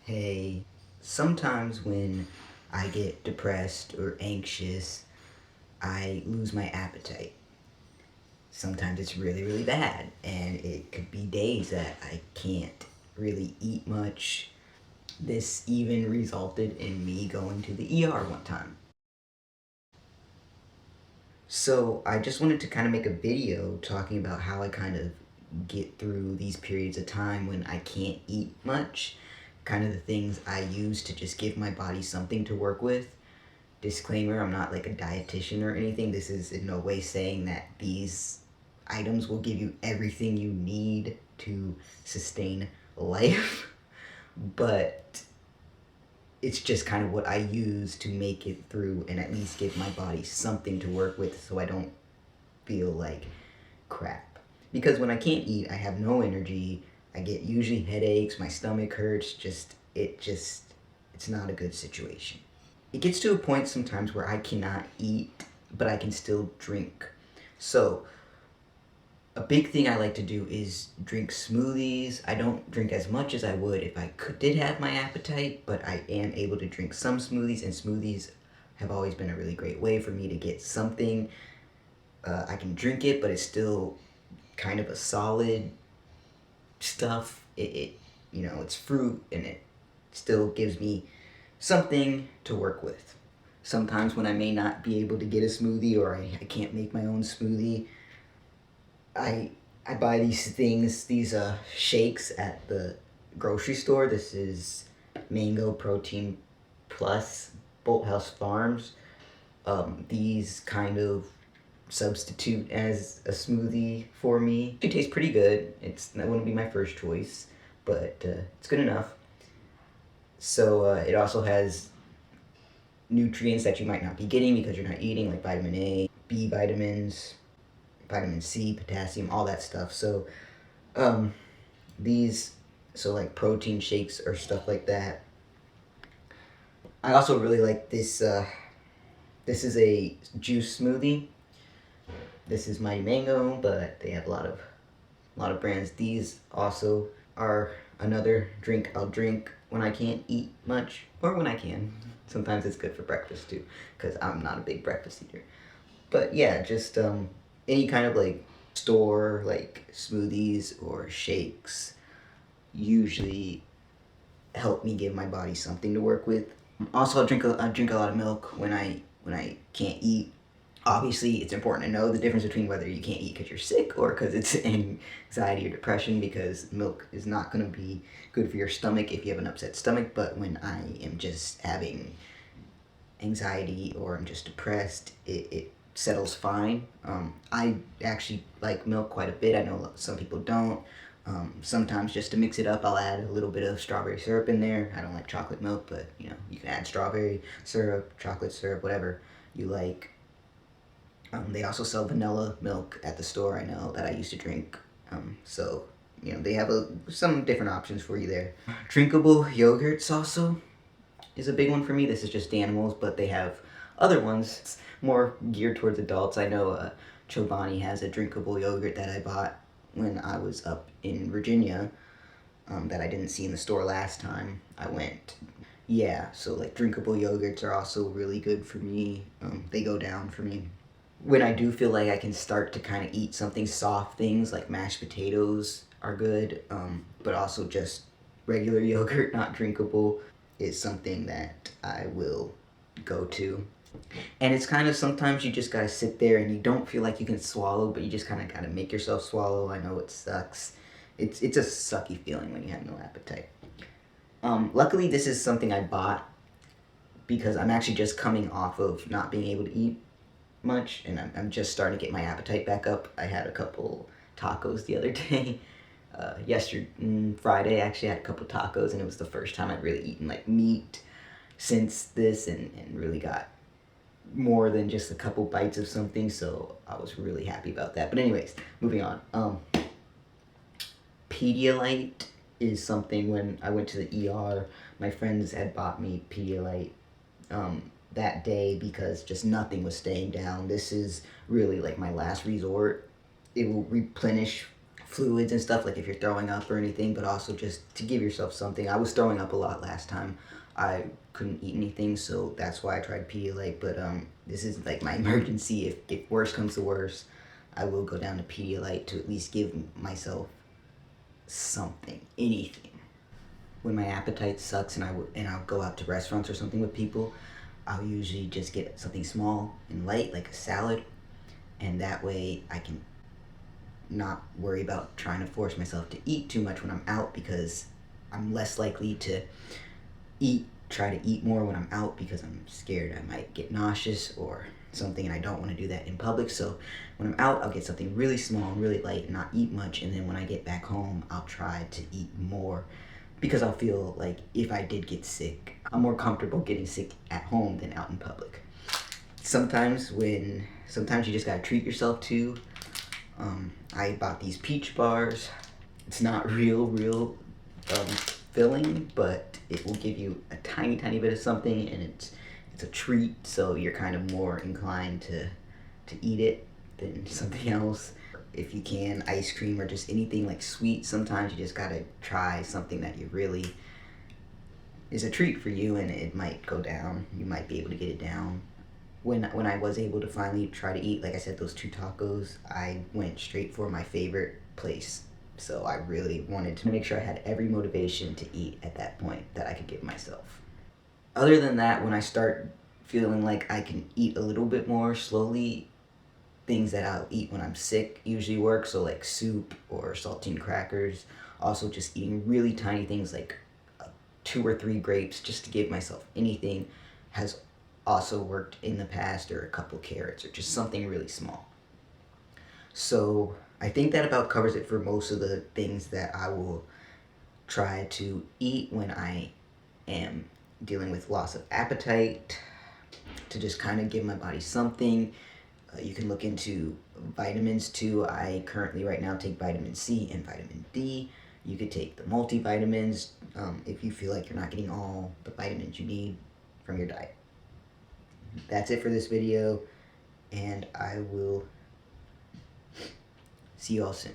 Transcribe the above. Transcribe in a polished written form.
Hey, sometimes when I get depressed or anxious, I lose my appetite. Sometimes it's really, really bad, and it could be days that I can't really eat much. This even resulted in me going to the ER one time. So, I just wanted to kind of make a video talking about how I kind of get through these periods of time when I can't eat much, kind of the things I use to just give my body something to work with. Disclaimer, I'm not like a dietitian or anything. This is in no way saying that these items will give you everything you need to sustain life, but it's just kind of what I use to make it through and at least give my body something to work with so I don't feel like crap. Because when I can't eat, I have no energy. I get usually headaches, my stomach hurts, it's not a good situation. It gets to a point sometimes where I cannot eat, but I can still drink. So, a big thing I like to do is drink smoothies. I don't drink as much as I would if did have my appetite, but I am able to drink some smoothies, and smoothies have always been a really great way for me to get something. I can drink it, but it's still kind of a solid stuff. It's fruit, and it still gives me something to work with. Sometimes when I may not be able to get a smoothie or I can't make my own smoothie, I I buy these shakes at the grocery store. This is Mango Protein Plus, Bolthouse Farms. These kind of substitute as a smoothie for me. It tastes pretty good. That wouldn't be my first choice, but it's good enough. So it also has nutrients that you might not be getting because you're not eating, like vitamin A, B vitamins, vitamin C, potassium, all that stuff. So um, these, so like protein shakes or stuff like that. I also really like this. This is a juice smoothie. This is Mighty Mango, but they have a lot of brands. These also are another drink I'll drink when I can't eat much or when I can. Sometimes it's good for breakfast too, because I'm not a big breakfast eater. But yeah, just any kind of like store like smoothies or shakes usually help me give my body something to work with. Also, I drink a lot of milk when I can't eat. Obviously, it's important to know the difference between whether you can't eat because you're sick or because it's anxiety or depression, because milk is not going to be good for your stomach if you have an upset stomach. But when I am just having anxiety or I'm just depressed, it settles fine. I actually like milk quite a bit. I know some people don't. Sometimes just to mix it up, I'll add a little bit of strawberry syrup in there. I don't like chocolate milk, but you can add strawberry syrup, chocolate syrup, whatever you like. They also sell vanilla milk at the store, I know, that I used to drink. So, they have some different options for you there. Drinkable yogurts also is a big one for me. This is just Danimals, but they have other ones. It's more geared towards adults. I know Chobani has a drinkable yogurt that I bought when I was up in Virginia, that I didn't see in the store last time I went. Yeah, so like drinkable yogurts are also really good for me. They go down for me. When I do feel like I can start to kind of eat something soft, things like mashed potatoes are good, but also just regular yogurt, not drinkable, is something that I will go to. And it's kind of sometimes you just gotta sit there and you don't feel like you can swallow, but you just kind of gotta make yourself swallow. I know it sucks. It's a sucky feeling when you have no appetite. Luckily, this is something I bought because I'm actually just coming off of not being able to eat much, and I'm just starting to get my appetite back up. I had a couple tacos the other day. Friday, actually, I had a couple tacos, and it was the first time I'd really eaten like meat since this, and really got more than just a couple bites of something, so I was really happy about that. But anyways, moving on. Pedialyte is something. When I went to the ER, my friends had bought me Pedialyte that day because just nothing was staying down. This is really like my last resort. It will replenish fluids and stuff, like if you're throwing up or anything, but also just to give yourself something. I was throwing up a lot last time. I couldn't eat anything, so that's why I tried Pedialyte, but this is like my emergency. If worse comes to worse, I will go down to Pedialyte to at least give myself something, anything. When my appetite sucks and I'll go out to restaurants or something with people, I'll usually just get something small and light, like a salad, and that way I can not worry about trying to force myself to eat too much when I'm out, because I'm less likely to try to eat more when I'm out, because I'm scared I might get nauseous or something, and I don't want to do that in public. So when I'm out, I'll get something really small and really light and not eat much, and then when I get back home, I'll try to eat more, because I'll feel like if I did get sick, I'm more comfortable getting sick at home than out in public. Sometimes you just gotta treat yourself too. I bought these peach bars. It's not real filling, but it will give you a tiny bit of something, and it's a treat, so you're kind of more inclined to eat it than something else. If you can, ice cream or just anything like sweet, sometimes you just gotta try something that you really is a treat for you, and it might go down. You might be able to get it down. When I was able to finally try to eat, like I said, those 2 tacos, I went straight for my favorite place. So I really wanted to make sure I had every motivation to eat at that point that I could give myself. Other than that, when I start feeling like I can eat a little bit more slowly, things that I'll eat when I'm sick usually work. So like soup or saltine crackers. Also just eating really tiny things like 2 or 3 grapes just to give myself anything has also worked in the past, or a couple carrots, or just something really small. So I think that about covers it for most of the things that I will try to eat when I am dealing with loss of appetite, to just kind of give my body something. You can look into vitamins too. I currently right now take vitamin C and vitamin D. You could take the multivitamins if you feel like you're not getting all the vitamins you need from your diet. That's it for this video, and I will see you all soon.